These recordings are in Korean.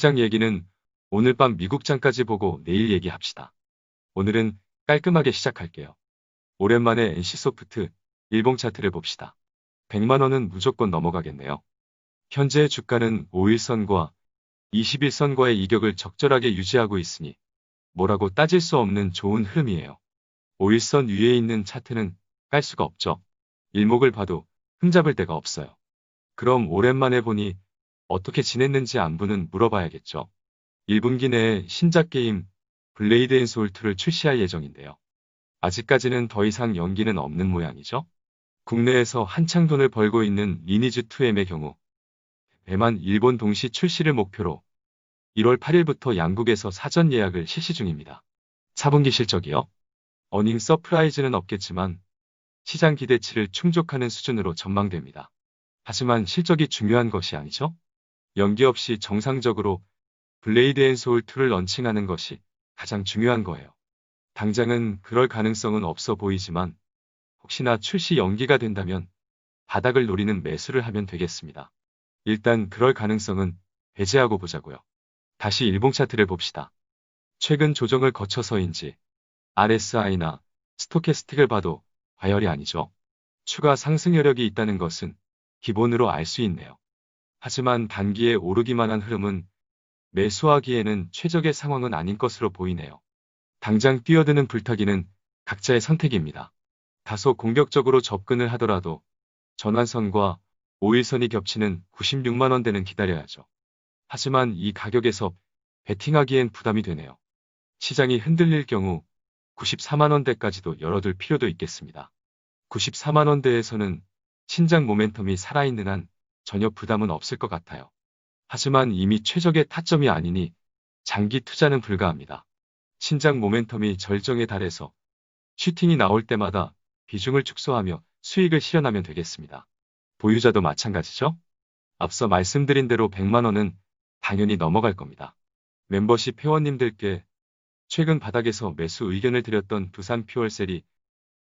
시장 얘기는 오늘 밤 미국장까지 보고 내일 얘기합시다. 오늘은 깔끔하게 시작할게요. 오랜만에 NC소프트 일봉 차트를 봅시다. 100만 원은 무조건 넘어가겠네요. 현재 주가는 5일선과 21선과의 이격을 적절하게 유지하고 있으니 뭐라고 따질 수 없는 좋은 흐름이에요. 5일선 위에 있는 차트는 깔 수가 없죠. 일목을 봐도 흠잡을 데가 없어요. 그럼 오랜만에 보니 어떻게 지냈는지 안부는 물어봐야겠죠. 1분기 내에 신작 게임 블레이드 앤 소울 2를 출시할 예정인데요. 아직까지는 더 이상 연기는 없는 모양이죠. 국내에서 한창 돈을 벌고 있는 리니지2M의 경우 대만, 일본 동시 출시를 목표로 1월 8일부터 양국에서 사전 예약을 실시 중입니다. 4분기 실적이요? 어닝 서프라이즈는 없겠지만 시장 기대치를 충족하는 수준으로 전망됩니다. 하지만 실적이 중요한 것이 아니죠. 연기 없이 정상적으로 블레이드 앤 소울 2를 런칭하는 것이 가장 중요한 거예요. 당장은 그럴 가능성은 없어 보이지만 혹시나 출시 연기가 된다면 바닥을 노리는 매수를 하면 되겠습니다. 일단 그럴 가능성은 배제하고 보자고요. 다시 일봉 차트를 봅시다. 최근 조정을 거쳐서인지 RSI나 스토캐스틱을 봐도 과열이 아니죠. 추가 상승 여력이 있다는 것은 기본으로 알 수 있네요. 하지만 단기에 오르기만 한 흐름은 매수하기에는 최적의 상황은 아닌 것으로 보이네요. 당장 뛰어드는 불타기는 각자의 선택입니다. 다소 공격적으로 접근을 하더라도 전환선과 5일선이 겹치는 96만 원대는 기다려야죠. 하지만 이 가격에서 베팅하기엔 부담이 되네요. 시장이 흔들릴 경우 94만 원대까지도 열어둘 필요도 있겠습니다. 94만 원대에서는 신작 모멘텀이 살아있는 한 전혀 부담은 없을 것 같아요. 하지만 이미 최적의 타점이 아니니 장기 투자는 불가합니다. 신작 모멘텀이 절정에 달해서 슈팅이 나올 때마다 비중을 축소하며 수익을 실현하면 되겠습니다. 보유자도 마찬가지죠? 앞서 말씀드린 대로 100만 원은 당연히 넘어갈 겁니다. 멤버십 회원님들께 최근 바닥에서 매수 의견을 드렸던 두산 퓨얼셀이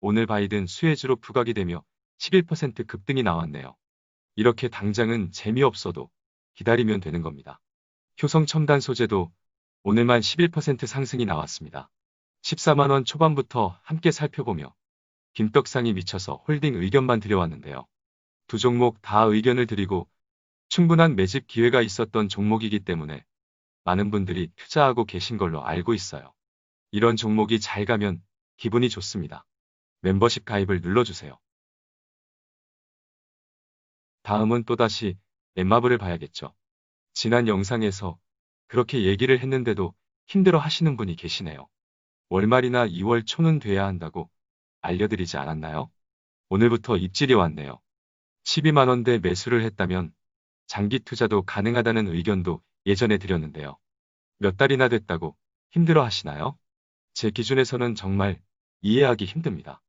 오늘 바이든 수혜주로 부각이 되며 11% 급등이 나왔네요. 이렇게 당장은 재미없어도 기다리면 되는 겁니다. 효성 첨단 소재도 오늘만 11% 상승이 나왔습니다. 14만 원 초반부터 함께 살펴보며 김떡상이 미쳐서 홀딩 의견만 드려왔는데요. 두 종목 다 의견을 드리고 충분한 매집 기회가 있었던 종목이기 때문에 많은 분들이 투자하고 계신 걸로 알고 있어요. 이런 종목이 잘 가면 기분이 좋습니다. 멤버십 가입을 눌러주세요. 다음은 또다시 넷마블을 봐야겠죠. 지난 영상에서 그렇게 얘기를 했는데도 힘들어 하시는 분이 계시네요. 월말이나 2월 초는 돼야 한다고 알려드리지 않았나요? 오늘부터 입질이 왔네요. 12만 원대 매수를 했다면 장기 투자도 가능하다는 의견도 예전에 드렸는데요. 몇 달이나 됐다고 힘들어 하시나요? 제 기준에서는 정말 이해하기 힘듭니다.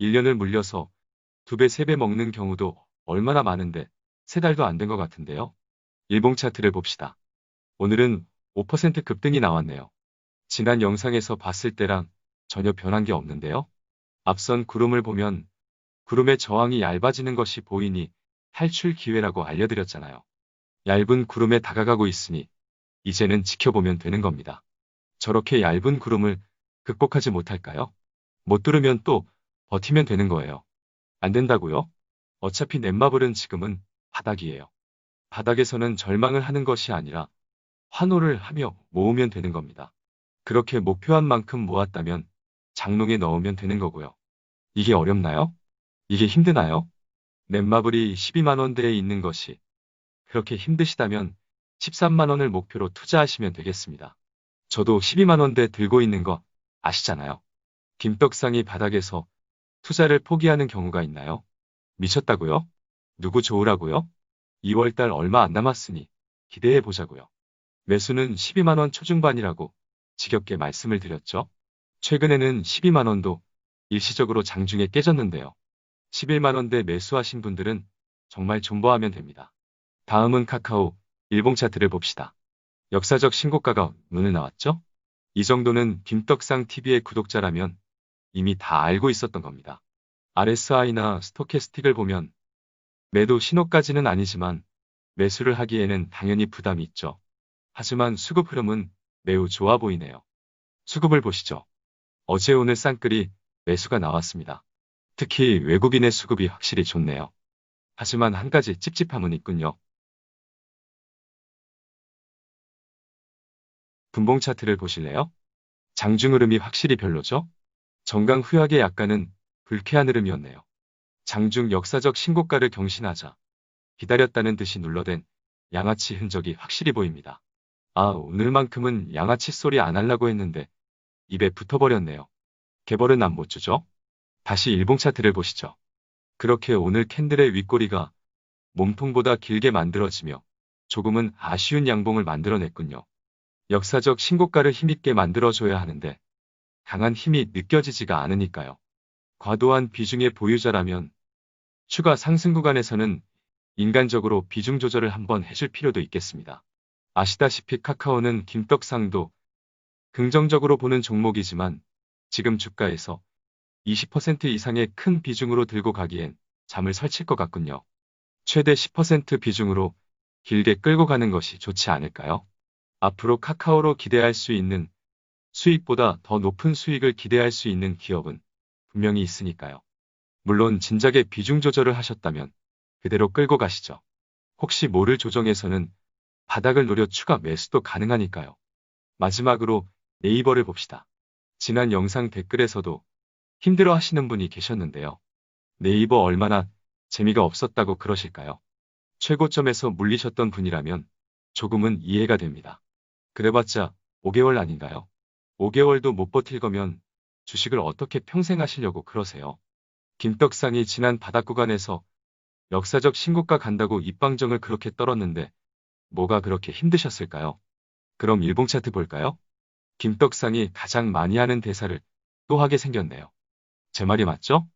1년을 물려서 2배, 3배 먹는 경우도 얼마나 많은데 3달도 안 된 것 같은데요. 일봉 차트를 봅시다. 오늘은 5% 급등이 나왔네요. 지난 영상에서 봤을 때랑 전혀 변한 게 없는데요. 앞선 구름을 보면 구름의 저항이 얇아지는 것이 보이니 탈출 기회라고 알려드렸잖아요. 얇은 구름에 다가가고 있으니 이제는 지켜보면 되는 겁니다. 저렇게 얇은 구름을 극복하지 못할까요? 못 뚫으면 또 버티면 되는 거예요. 안 된다고요? 어차피 넷마블은 지금은 바닥이에요. 바닥에서는 절망을 하는 것이 아니라 환호를 하며 모으면 되는 겁니다. 그렇게 목표한 만큼 모았다면 장롱에 넣으면 되는 거고요. 이게 어렵나요? 이게 힘드나요? 넷마블이 12만 원대에 있는 것이 그렇게 힘드시다면 13만 원을 목표로 투자하시면 되겠습니다. 저도 12만 원대 들고 있는 거 아시잖아요. 김떡상이 바닥에서 투자를 포기하는 경우가 있나요? 미쳤다고요? 누구 좋으라고요? 2월달 얼마 안 남았으니 기대해 보자고요. 매수는 12만 원 초중반이라고 지겹게 말씀을 드렸죠. 최근에는 12만 원도 일시적으로 장중에 깨졌는데요. 11만 원대 매수하신 분들은 정말 존버하면 됩니다. 다음은 카카오 일봉 차트를 봅시다. 역사적 신고가가 눈에 나왔죠? 이 정도는 김떡상 TV의 구독자라면 이미 다 알고 있었던 겁니다. RSI나 스토캐스틱을 보면 매도 신호까지는 아니지만 매수를 하기에는 당연히 부담이 있죠. 하지만 수급 흐름은 매우 좋아 보이네요. 수급을 보시죠. 어제 오늘 쌍끌이 매수가 나왔습니다. 특히 외국인의 수급이 확실히 좋네요. 하지만 한 가지 찝찝함은 있군요. 분봉 차트를 보실래요? 장중 흐름이 확실히 별로죠? 정강 후약의 약간은 불쾌한 흐름이었네요. 장중 역사적 신고가를 경신하자 기다렸다는 듯이 눌러댄 양아치 흔적이 확실히 보입니다. 아, 오늘만큼은 양아치 소리 안 하려고 했는데 입에 붙어버렸네요. 개벌은 안 못 주죠? 다시 일봉 차트를 보시죠. 그렇게 오늘 캔들의 윗꼬리가 몸통보다 길게 만들어지며 조금은 아쉬운 양봉을 만들어냈군요. 역사적 신고가를 힘있게 만들어줘야 하는데 강한 힘이 느껴지지가 않으니까요. 과도한 비중의 보유자라면 추가 상승 구간에서는 인간적으로 비중 조절을 한번 해줄 필요도 있겠습니다. 아시다시피 카카오는 김떡상도 긍정적으로 보는 종목이지만 지금 주가에서 20% 이상의 큰 비중으로 들고 가기엔 잠을 설칠 것 같군요. 최대 10% 비중으로 길게 끌고 가는 것이 좋지 않을까요? 앞으로 카카오로 기대할 수 있는 수익보다 더 높은 수익을 기대할 수 있는 기업은 분명히 있으니까요. 물론 진작에 비중 조절을 하셨다면 그대로 끌고 가시죠. 혹시 모를 조정에서는 바닥을 노려 추가 매수도 가능하니까요. 마지막으로 네이버를 봅시다. 지난 영상 댓글에서도 힘들어 하시는 분이 계셨는데요. 네이버 얼마나 재미가 없었다고 그러실까요? 최고점에서 물리셨던 분이라면 조금은 이해가 됩니다. 그래봤자 5개월 아닌가요? 5개월도 못 버틸 거면 주식을 어떻게 평생 하시려고 그러세요? 김떡상이 지난 바닥 구간에서 역사적 신고가 간다고 입방정을 그렇게 떨었는데 뭐가 그렇게 힘드셨을까요? 그럼 일봉 차트 볼까요? 김떡상이 가장 많이 하는 대사를 또 하게 생겼네요. 제 말이 맞죠?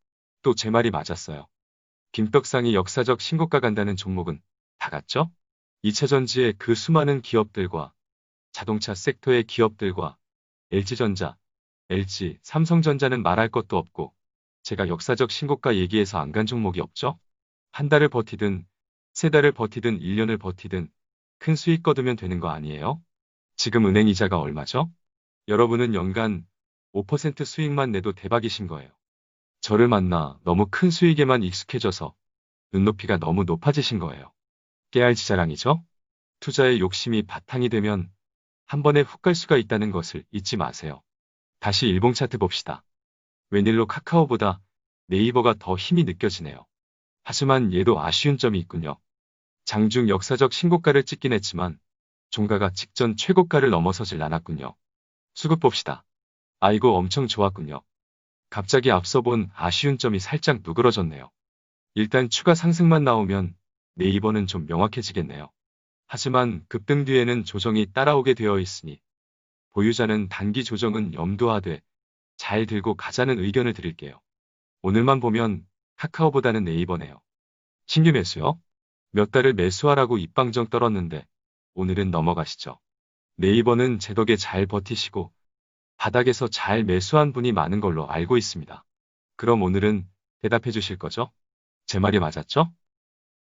또 제 말이 맞았어요. 김떡상이 역사적 신고가 간다는 종목은 다 같죠? 2차전지의 그 수많은 기업들과 자동차 섹터의 기업들과 LG전자, LG, 삼성전자는 말할 것도 없고 제가 역사적 신고가 얘기해서 안 간 종목이 없죠? 한 달을 버티든 세 달을 버티든 1년을 버티든 큰 수익 거두면 되는 거 아니에요? 지금 은행 이자가 얼마죠? 여러분은 연간 5% 수익만 내도 대박이신 거예요. 저를 만나 너무 큰 수익에만 익숙해져서 눈높이가 너무 높아지신 거예요. 깨알지 자랑이죠? 투자에 욕심이 바탕이 되면 한 번에 훅 갈 수가 있다는 것을 잊지 마세요. 다시 일봉 차트 봅시다. 웬일로 카카오보다 네이버가 더 힘이 느껴지네요. 하지만 얘도 아쉬운 점이 있군요. 장중 역사적 신고가를 찍긴 했지만 종가가 직전 최고가를 넘어서질 않았군요. 수급 봅시다. 아이고 엄청 좋았군요. 갑자기 앞서 본 아쉬운 점이 살짝 누그러졌네요. 일단 추가 상승만 나오면 네이버는 좀 명확해지겠네요. 하지만 급등 뒤에는 조정이 따라오게 되어 있으니 보유자는 단기 조정은 염두하되 잘 들고 가자는 의견을 드릴게요. 오늘만 보면 카카오보다는 네이버네요. 신규 매수요? 몇 달을 매수하라고 입방정 떨었는데 오늘은 넘어가시죠. 네이버는 제 덕에 잘 버티시고 바닥에서 잘 매수한 분이 많은 걸로 알고 있습니다. 그럼 오늘은 대답해 주실 거죠? 제 말이 맞았죠?